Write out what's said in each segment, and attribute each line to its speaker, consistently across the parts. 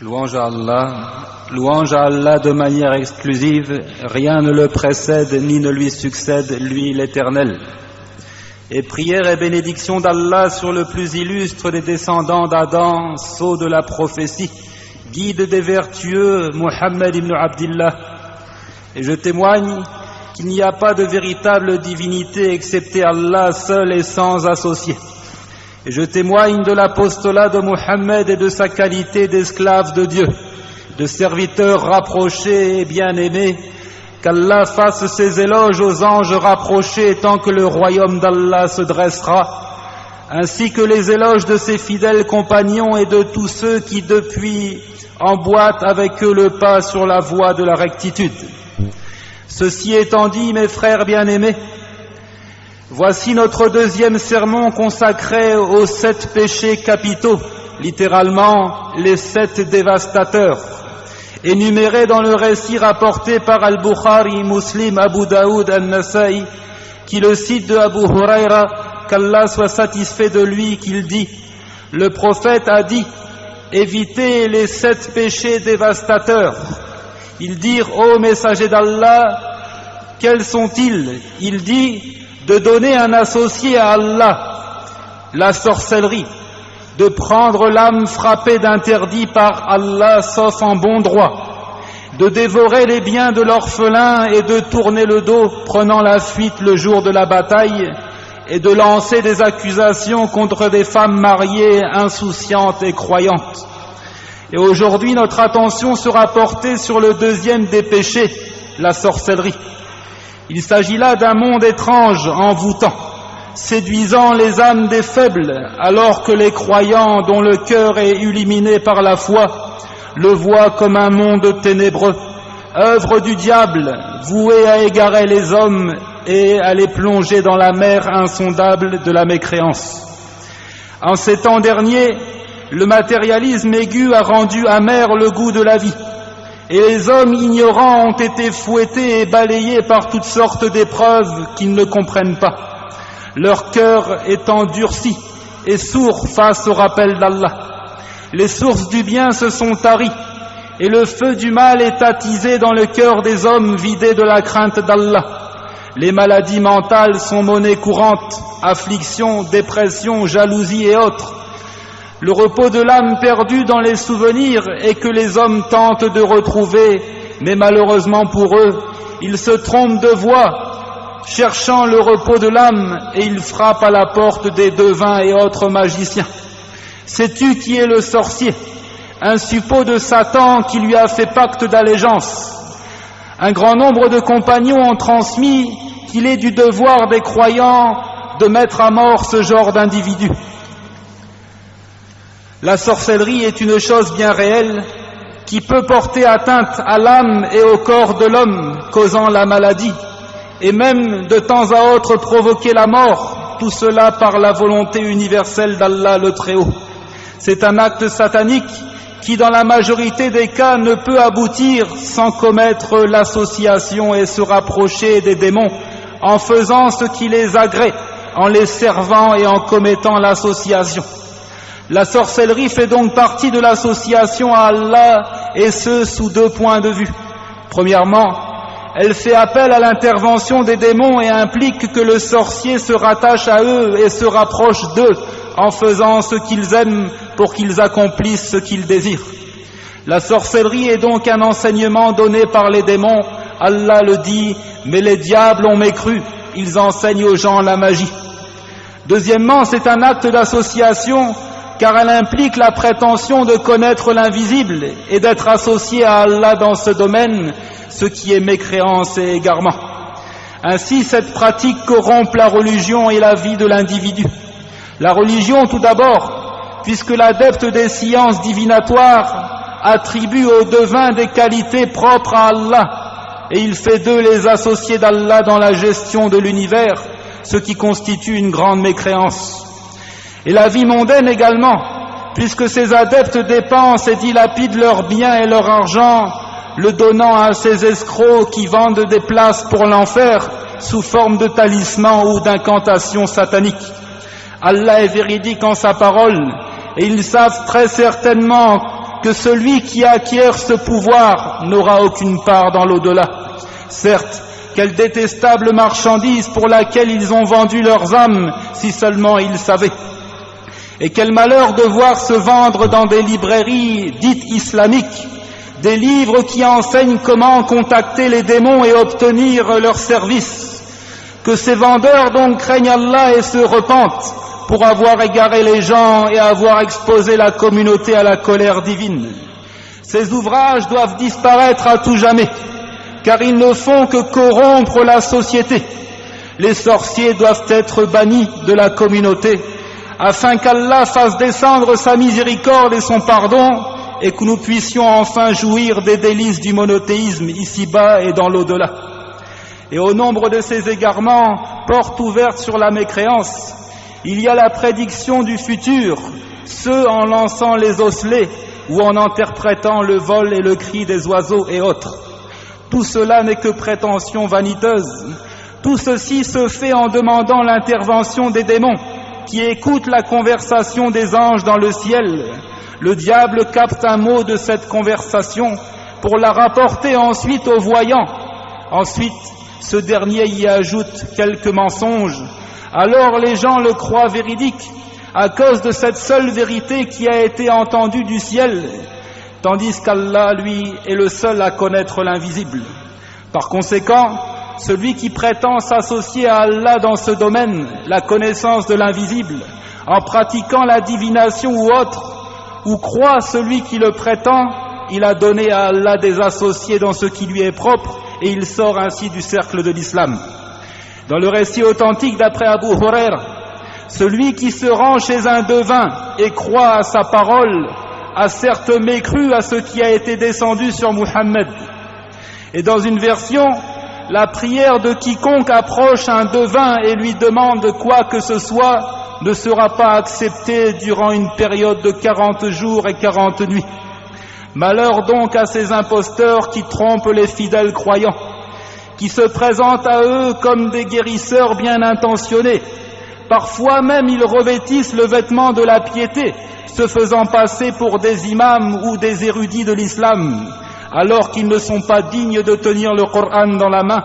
Speaker 1: Louange à Allah de manière exclusive, rien ne le précède ni ne lui succède, lui l'Éternel. Et prière et bénédiction d'Allah sur le plus illustre des descendants d'Adam, sceau de la prophétie, guide des vertueux, Muhammad ibn Abdillah. Et je témoigne qu'il n'y a pas de véritable divinité excepté Allah seul et sans associé. Et je témoigne de l'apostolat de Muhammad et de sa qualité d'esclave de Dieu, de serviteur rapproché et bien-aimé, qu'Allah fasse ses éloges aux anges rapprochés tant que le royaume d'Allah se dressera, ainsi que les éloges de ses fidèles compagnons et de tous ceux qui depuis emboîtent avec eux le pas sur la voie de la rectitude. Ceci étant dit, mes frères bien-aimés, voici notre deuxième sermon consacré aux 7 péchés capitaux, littéralement les 7 dévastateurs, énumérés dans le récit rapporté par Al-Bukhari, Muslim, Abu Daoud, Al-Nasa'i, qui le cite de Abu Huraira, qu'Allah soit satisfait de lui, qu'il dit, le prophète a dit, évitez les 7 péchés dévastateurs. Ils dirent, ô messager d'Allah, quels sont-ils? Il dit, de donner un associé à Allah, la sorcellerie, de prendre l'âme frappée d'interdit par Allah sauf en bon droit, de dévorer les biens de l'orphelin et de tourner le dos prenant la fuite le jour de la bataille et de lancer des accusations contre des femmes mariées, insouciantes et croyantes. Et aujourd'hui notre attention sera portée sur le deuxième des péchés, la sorcellerie. Il s'agit là d'un monde étrange, envoûtant, séduisant les âmes des faibles, alors que les croyants dont le cœur est illuminé par la foi le voient comme un monde ténébreux, œuvre du diable, voué à égarer les hommes et à les plonger dans la mer insondable de la mécréance. En ces temps derniers, le matérialisme aigu a rendu amer le goût de la vie, et les hommes ignorants ont été fouettés et balayés par toutes sortes d'épreuves qu'ils ne comprennent pas, leur cœur étant durci et sourd face au rappel d'Allah. Les sources du bien se sont taries, et le feu du mal est attisé dans le cœur des hommes vidés de la crainte d'Allah. Les maladies mentales sont monnaie courante, afflictions, dépression, jalousie et autres. Le repos de l'âme perdu dans les souvenirs et que les hommes tentent de retrouver, mais malheureusement pour eux, ils se trompent de voie, cherchant le repos de l'âme, et ils frappent à la porte des devins et autres magiciens. Sais-tu qui est le sorcier? Un suppôt de Satan qui lui a fait pacte d'allégeance. Un grand nombre de compagnons ont transmis qu'il est du devoir des croyants de mettre à mort ce genre d'individu. La sorcellerie est une chose bien réelle qui peut porter atteinte à l'âme et au corps de l'homme, causant la maladie, et même de temps à autre provoquer la mort, tout cela par la volonté universelle d'Allah le Très-Haut. C'est un acte satanique qui, dans la majorité des cas, ne peut aboutir sans commettre l'association et se rapprocher des démons, en faisant ce qui les agrée, en les servant et en commettant l'association. La sorcellerie fait donc partie de l'association à Allah, et ce sous 2 points de vue. Premièrement, elle fait appel à l'intervention des démons et implique que le sorcier se rattache à eux et se rapproche d'eux en faisant ce qu'ils aiment pour qu'ils accomplissent ce qu'ils désirent. La sorcellerie est donc un enseignement donné par les démons. Allah le dit, mais les diables ont mécru, ils enseignent aux gens la magie. Deuxièmement, c'est un acte d'association car elle implique la prétention de connaître l'invisible et d'être associé à Allah dans ce domaine, ce qui est mécréance et égarement. Ainsi, cette pratique corrompt la religion et la vie de l'individu. La religion tout d'abord, puisque l'adepte des sciences divinatoires attribue aux devins des qualités propres à Allah, et il fait d'eux les associés d'Allah dans la gestion de l'univers, ce qui constitue une grande mécréance. Et la vie mondaine également, puisque ces adeptes dépensent et dilapident leurs biens et leur argent, le donnant à ces escrocs qui vendent des places pour l'enfer sous forme de talismans ou d'incantations sataniques. Allah est véridique en sa parole, et ils savent très certainement que celui qui acquiert ce pouvoir n'aura aucune part dans l'au-delà. Certes, quelle détestable marchandise pour laquelle ils ont vendu leurs âmes, si seulement ils savaient. Et quel malheur de voir se vendre dans des librairies dites islamiques des livres qui enseignent comment contacter les démons et obtenir leurs services. Que ces vendeurs donc craignent Allah et se repentent pour avoir égaré les gens et avoir exposé la communauté à la colère divine. Ces ouvrages doivent disparaître à tout jamais, car ils ne font que corrompre la société. Les sorciers doivent être bannis de la communauté, afin qu'Allah fasse descendre sa miséricorde et son pardon, et que nous puissions enfin jouir des délices du monothéisme ici-bas et dans l'au-delà. Et au nombre de ces égarements, porte ouverte sur la mécréance, il y a la prédiction du futur, ceux en lançant les osselets ou en interprétant le vol et le cri des oiseaux et autres. Tout cela n'est que prétention vaniteuse. Tout ceci se fait en demandant l'intervention des démons qui écoutent la conversation des anges dans le ciel. Le diable capte un mot de cette conversation pour la rapporter ensuite au voyant. Ensuite, ce dernier y ajoute quelques mensonges. Alors les gens le croient véridique à cause de cette seule vérité qui a été entendue du ciel, tandis qu'Allah, lui, est le seul à connaître l'invisible. Par conséquent, celui qui prétend s'associer à Allah dans ce domaine, la connaissance de l'invisible, en pratiquant la divination ou autre, ou croit celui qui le prétend, il a donné à Allah des associés dans ce qui lui est propre, et il sort ainsi du cercle de l'islam. Dans le récit authentique d'après Abu Huraira, celui qui se rend chez un devin et croit à sa parole a certes mécru à ce qui a été descendu sur Muhammad. Et dans une version, la prière de quiconque approche un devin et lui demande quoi que ce soit ne sera pas acceptée durant une période de 40 jours et 40 nuits. Malheur donc à ces imposteurs qui trompent les fidèles croyants, qui se présentent à eux comme des guérisseurs bien intentionnés. Parfois même ils revêtissent le vêtement de la piété, se faisant passer pour des imams ou des érudits de l'islam, alors qu'ils ne sont pas dignes de tenir le Coran dans la main.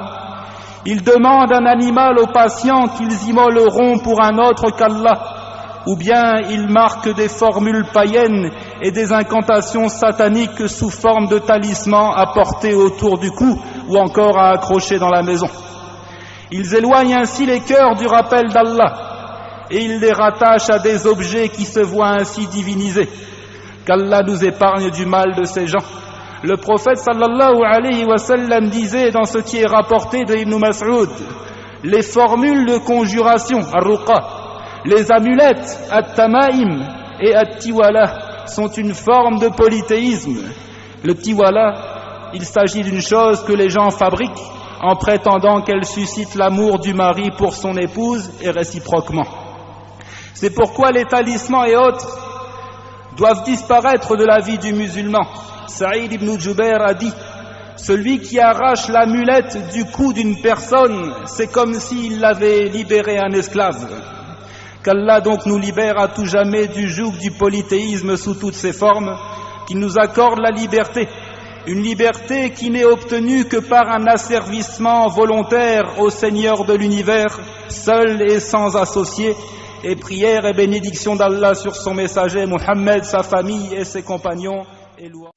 Speaker 1: Ils demandent un animal aux patients qu'ils immoleront pour un autre qu'Allah, ou bien ils marquent des formules païennes et des incantations sataniques sous forme de talismans à porter autour du cou ou encore à accrocher dans la maison. Ils éloignent ainsi les cœurs du rappel d'Allah et ils les rattachent à des objets qui se voient ainsi divinisés. Qu'Allah nous épargne du mal de ces gens. Le prophète sallallahu alayhi wa sallam disait dans ce qui est rapporté de Ibn Mas'ud, les formules de conjuration, ar-ruqa, les amulettes, at-tamaim et at-tiwala sont une forme de polythéisme. Le tiwala, il s'agit d'une chose que les gens fabriquent en prétendant qu'elle suscite l'amour du mari pour son épouse et réciproquement. C'est pourquoi les talismans et autres doivent disparaître de la vie du musulman. Saïd ibn Jubair a dit, celui qui arrache l'amulette du cou d'une personne, c'est comme s'il avait libéré un esclave. Qu'Allah donc nous libère à tout jamais du joug du polythéisme sous toutes ses formes, qu'il nous accorde la liberté, une liberté qui n'est obtenue que par un asservissement volontaire au Seigneur de l'univers, seul et sans associé, et prière et bénédiction d'Allah sur son messager Muhammad, sa famille et ses compagnons, et louange.